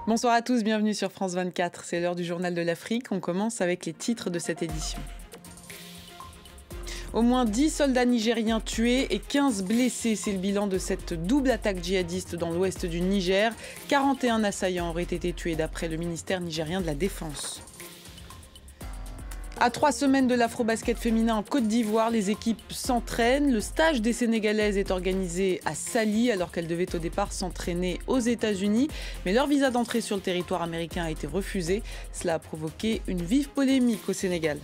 Bonsoir à tous, bienvenue sur France 24. C'est l'heure du journal de l'Afrique. On commence avec les titres de cette édition. Au moins 10 soldats nigériens tués et 15 blessés. C'est le bilan de cette double attaque djihadiste dans l'ouest du Niger. 41 assaillants auraient été tués d'après le ministère nigérien de la Défense. À 3 semaines de l'afro-basket féminin en Côte d'Ivoire, les équipes s'entraînent. Le stage des Sénégalaises est organisé à Sali alors qu'elles devaient au départ s'entraîner aux États-Unis. Mais leur visa d'entrée sur le territoire américain a été refusé. Cela a provoqué une vive polémique au Sénégal.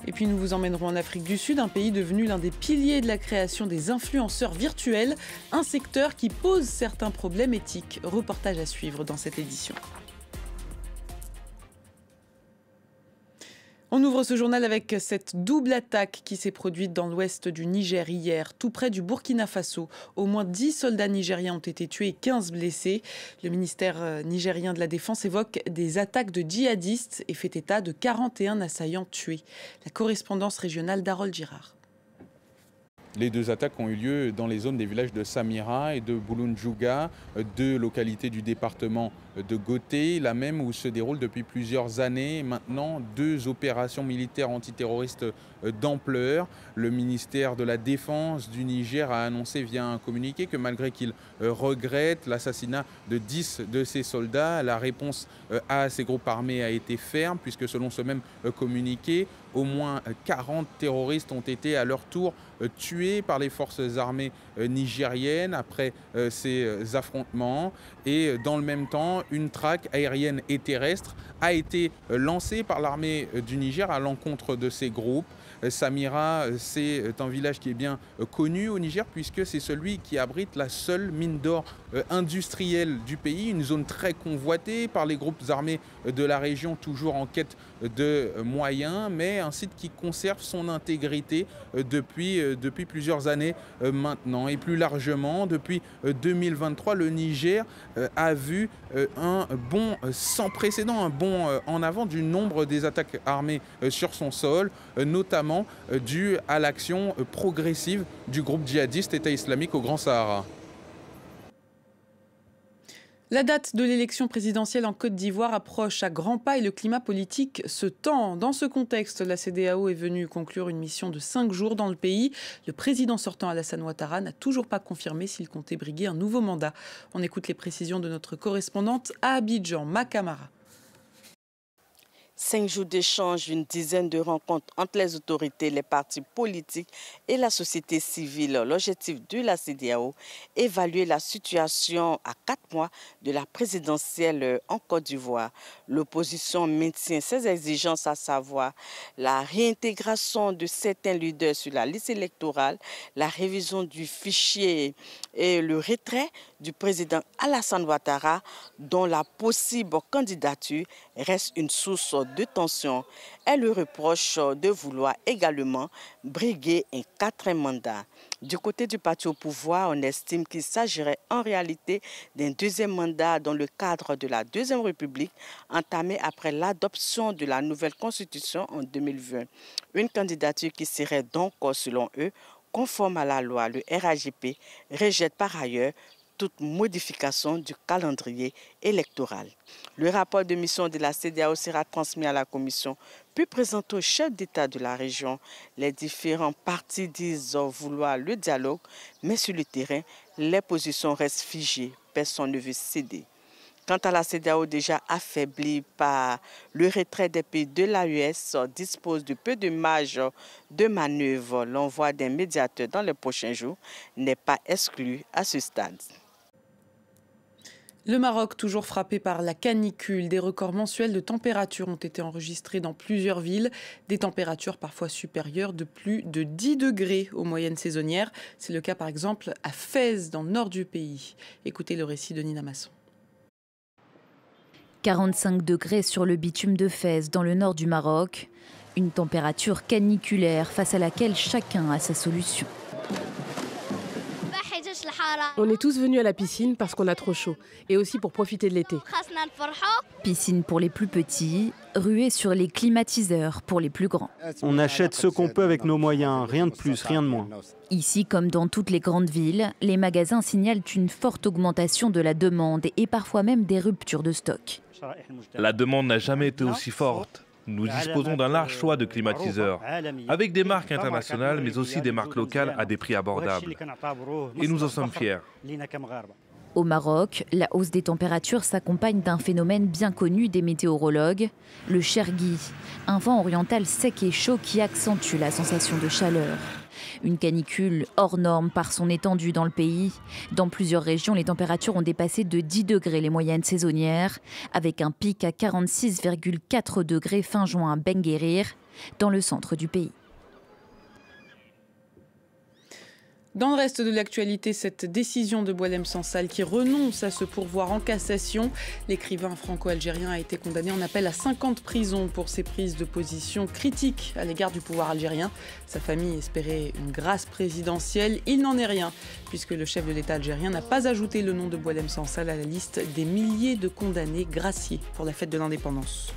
Et puis nous vous emmènerons en Afrique du Sud, un pays devenu l'un des piliers de la création des influenceurs virtuels, un secteur qui pose certains problèmes éthiques. Reportage à suivre dans cette édition. On ouvre ce journal avec cette double attaque qui s'est produite dans l'ouest du Niger hier, tout près du Burkina Faso. Au moins 10 soldats nigériens ont été tués et 15 blessés. Le ministère nigérien de la Défense évoque des attaques de djihadistes et fait état de 41 assaillants tués. La correspondance régionale d'Harold Girard. Les deux attaques ont eu lieu dans les zones des villages de Samira et de Bouloundjouga, deux localités du département de Goté, la même où se déroulent depuis plusieurs années maintenant deux opérations militaires antiterroristes d'ampleur. Le ministère de la Défense du Niger a annoncé via un communiqué que malgré qu'il regrette l'assassinat de 10 de ses soldats, la réponse à ces groupes armés a été ferme puisque selon ce même communiqué, au moins 40 terroristes ont été à leur tour tués par les forces armées nigériennes après ces affrontements. Et dans le même temps, une traque aérienne et terrestre a été lancée par l'armée du Niger à l'encontre de ces groupes. Samira, c'est un village qui est bien connu au Niger puisque c'est celui qui abrite la seule mine d'or industrielle du pays, une zone très convoitée par les groupes armés de la région, toujours en quête de moyens, mais un site qui conserve son intégrité depuis plusieurs années maintenant. Et plus largement, depuis 2023, le Niger a vu un bond sans précédent, un bond en avant du nombre des attaques armées sur son sol, notamment dû à l'action progressive du groupe djihadiste État islamique au Grand Sahara. La date de l'élection présidentielle en Côte d'Ivoire approche à grands pas et le climat politique se tend. Dans ce contexte, la CEDEAO est venue conclure une mission de 5 jours dans le pays. Le président sortant Alassane Ouattara n'a toujours pas confirmé s'il comptait briguer un nouveau mandat. On écoute les précisions de notre correspondante à Abidjan, Makamara. 5 jours d'échanges, une dizaine de rencontres entre les autorités, les partis politiques et la société civile. L'objectif de la CEDEAO, évaluer la situation à 4 mois de la présidentielle en Côte d'Ivoire. L'opposition maintient ses exigences, à savoir la réintégration de certains leaders sur la liste électorale, la révision du fichier et le retrait du président Alassane Ouattara, dont la possible candidature reste une source de tension. Elle le reproche de vouloir également briguer un 4e mandat. Du côté du parti au pouvoir, on estime qu'il s'agirait en réalité d'un 2e mandat dans le cadre de la Deuxième République entamée après l'adoption de la nouvelle constitution en 2020. Une candidature qui serait donc, selon eux, conforme à la loi. Le RAJP rejette par ailleurs toute modification du calendrier électoral. Le rapport de mission de la CEDEAO sera transmis à la Commission, puis présenté au chef d'État de la région. Les différents partis disent vouloir le dialogue, mais sur le terrain, les positions restent figées. Personne ne veut céder. Quant à la CEDEAO, déjà affaiblie par le retrait des pays de l'AES, dispose de peu de marge de manœuvre. L'envoi d'un médiateur dans les prochains jours n'est pas exclu à ce stade. Le Maroc, toujours frappé par la canicule, des records mensuels de température ont été enregistrés dans plusieurs villes. Des températures parfois supérieures de plus de 10 degrés aux moyennes saisonnières. C'est le cas par exemple à Fès, dans le nord du pays. Écoutez le récit de Nina Masson. 45 degrés sur le bitume de Fès, dans le nord du Maroc. Une température caniculaire face à laquelle chacun a sa solution. On est tous venus à la piscine parce qu'on a trop chaud et aussi pour profiter de l'été. Piscine pour les plus petits, ruée sur les climatiseurs pour les plus grands. On achète ce qu'on peut avec nos moyens, rien de plus, rien de moins. Ici, comme dans toutes les grandes villes, les magasins signalent une forte augmentation de la demande et parfois même des ruptures de stock. La demande n'a jamais été aussi forte. Nous disposons d'un large choix de climatiseurs, avec des marques internationales, mais aussi des marques locales à des prix abordables. Et nous en sommes fiers. Au Maroc, la hausse des températures s'accompagne d'un phénomène bien connu des météorologues, le chergui, un vent oriental sec et chaud qui accentue la sensation de chaleur. Une canicule hors norme par son étendue dans le pays. Dans plusieurs régions, les températures ont dépassé de 10 degrés les moyennes saisonnières, avec un pic à 46,4 degrés fin juin à Ben Guerir, dans le centre du pays. Dans le reste de l'actualité, cette décision de Boualem Sansal qui renonce à se pourvoir en cassation. L'écrivain franco-algérien a été condamné en appel à 5 ans de prison pour ses prises de position critiques à l'égard du pouvoir algérien. Sa famille espérait une grâce présidentielle. Il n'en est rien, puisque le chef de l'État algérien n'a pas ajouté le nom de Boualem Sansal à la liste des milliers de condamnés graciés pour la fête de l'indépendance.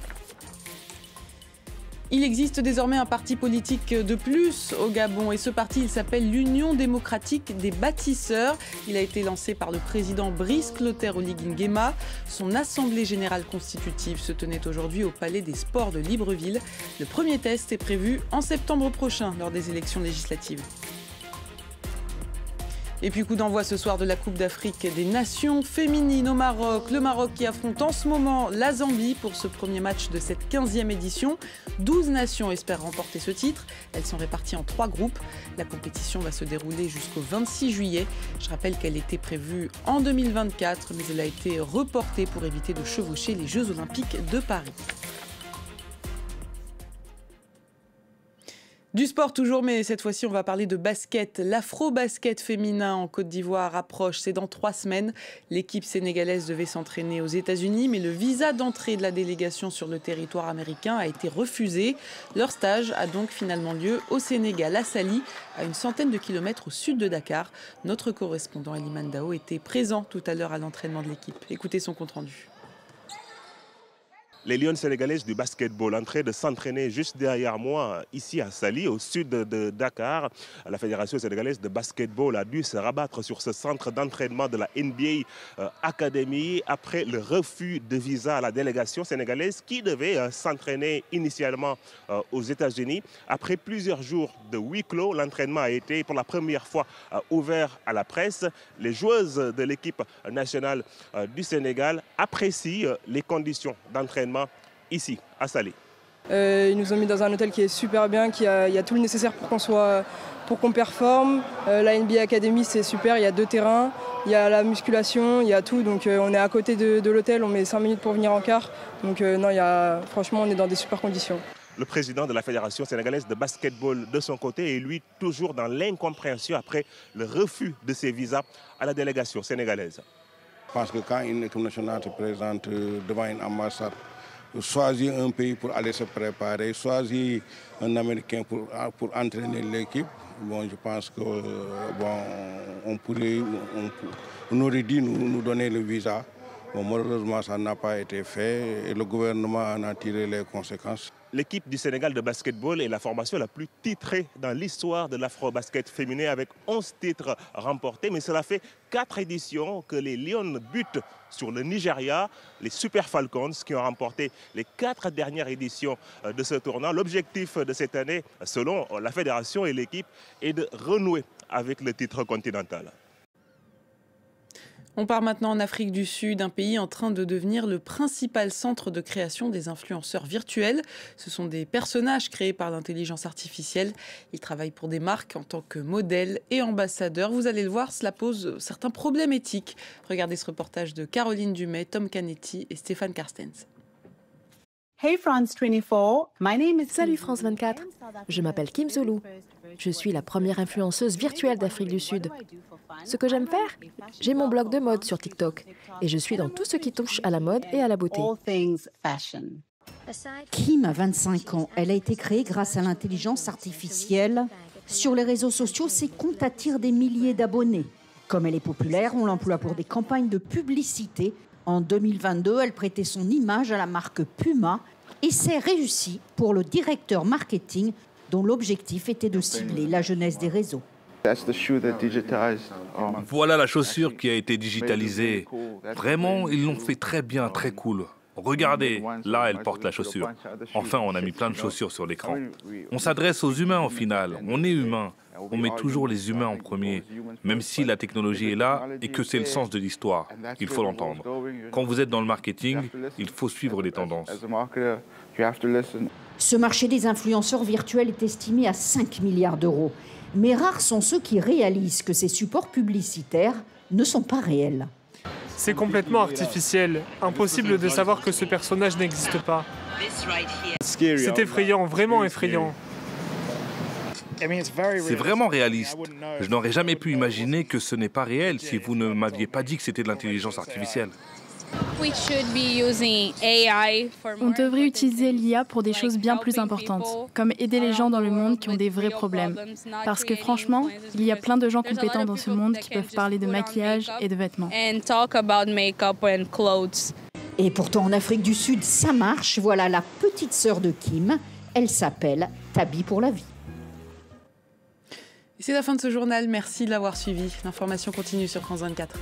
Il existe désormais un parti politique de plus au Gabon et ce parti, il s'appelle l'Union démocratique des bâtisseurs. Il a été lancé par le président Brice Clotaire Oligui Nguema. Son assemblée générale constitutive se tenait aujourd'hui au Palais des Sports de Libreville. Le premier test est prévu en septembre prochain lors des élections législatives. Et puis coup d'envoi ce soir de la Coupe d'Afrique des Nations féminines au Maroc. Le Maroc qui affronte en ce moment la Zambie pour ce premier match de cette 15e édition. 12 nations espèrent remporter ce titre. Elles sont réparties en 3 groupes. La compétition va se dérouler jusqu'au 26 juillet. Je rappelle qu'elle était prévue en 2024, mais elle a été reportée pour éviter de chevaucher les Jeux Olympiques de Paris. Du sport toujours, mais cette fois-ci on va parler de basket. L'afro-basket féminin en Côte d'Ivoire approche, c'est dans 3 semaines. L'équipe sénégalaise devait s'entraîner aux États-Unis, mais le visa d'entrée de la délégation sur le territoire américain a été refusé. Leur stage a donc finalement lieu au Sénégal, à Saly, à une centaine de kilomètres au sud de Dakar. Notre correspondant Elimane Dao était présent tout à l'heure à l'entraînement de l'équipe. Écoutez son compte-rendu. Les Lions sénégalaises du basketball en train de s'entraîner juste derrière moi, ici à Saly, au sud de Dakar. La Fédération sénégalaise de basketball a dû se rabattre sur ce centre d'entraînement de la NBA Academy après le refus de visa à la délégation sénégalaise qui devait s'entraîner initialement aux États-Unis. Après plusieurs jours de huis clos, l'entraînement a été pour la première fois ouvert à la presse. Les joueuses de l'équipe nationale du Sénégal apprécient les conditions d'entraînement ici, à Saly. Ils nous ont mis dans un hôtel qui est super bien, il y a tout le nécessaire pour qu'on performe. La NBA Academy, c'est super, il y a 2 terrains, il y a la musculation, il y a tout. Donc on est à côté de l'hôtel, on met 5 minutes pour venir en car. Donc non, franchement, on est dans des super conditions. Le président de la Fédération sénégalaise de basketball, de son côté, est lui toujours dans l'incompréhension après le refus de ses visas à la délégation sénégalaise. Je pense que quand une équipe nationale se présente devant une ambassade, choisir un pays pour aller se préparer, choisir un Américain pour entraîner l'équipe, bon, je pense que on aurait dû nous donner le visa. Bon, malheureusement, ça n'a pas été fait et le gouvernement en a tiré les conséquences. L'équipe du Sénégal de basketball est la formation la plus titrée dans l'histoire de l'afro-basket féminin avec 11 titres remportés. Mais cela fait 4 éditions que les Lions butent sur le Nigeria, les Super Falcons qui ont remporté les 4 dernières éditions de ce tournoi. L'objectif de cette année, selon la fédération et l'équipe, est de renouer avec le titre continental. On part maintenant en Afrique du Sud, un pays en train de devenir le principal centre de création des influenceurs virtuels. Ce sont des personnages créés par l'intelligence artificielle. Ils travaillent pour des marques en tant que modèles et ambassadeurs. Vous allez le voir, cela pose certains problèmes éthiques. Regardez ce reportage de Caroline Dumais, Tom Canetti et Stéphane Carstens. Hey France 24, Salut France 24, je m'appelle Kim Zulu. Je suis la première influenceuse virtuelle d'Afrique du Sud. Ce que j'aime faire, j'ai mon blog de mode sur TikTok et je suis dans tout ce qui touche à la mode et à la beauté. Kim a 25 ans. Elle a été créée grâce à l'intelligence artificielle. Sur les réseaux sociaux, ses comptes attirent des milliers d'abonnés. Comme elle est populaire, on l'emploie pour des campagnes de publicité. En 2022, elle prêtait son image à la marque Puma et c'est réussi pour le directeur marketing dont l'objectif était de cibler la jeunesse des réseaux. Voilà la chaussure qui a été digitalisée. Vraiment, ils l'ont fait très bien, très cool. Regardez, là, elle porte la chaussure. Enfin, on a mis plein de chaussures sur l'écran. On s'adresse aux humains au final. On est humain. On met toujours les humains en premier, même si la technologie est là et que c'est le sens de l'histoire. Il faut l'entendre. Quand vous êtes dans le marketing, il faut suivre les tendances. Ce marché des influenceurs virtuels est estimé à 5 milliards d'euros. Mais rares sont ceux qui réalisent que ces supports publicitaires ne sont pas réels. C'est complètement artificiel. Impossible de savoir que ce personnage n'existe pas. C'est effrayant, vraiment effrayant. C'est vraiment réaliste. Je n'aurais jamais pu imaginer que ce n'est pas réel si vous ne m'aviez pas dit que c'était de l'intelligence artificielle. On devrait utiliser l'IA pour des choses bien plus importantes, comme aider les gens dans le monde qui ont des vrais problèmes. Parce que franchement, il y a plein de gens compétents dans ce monde qui peuvent parler de maquillage et de vêtements. Et pourtant, en Afrique du Sud, ça marche. Voilà la petite sœur de Kim. Elle s'appelle Tabi pour la vie. C'est la fin de ce journal. Merci de l'avoir suivi. L'information continue sur France 24.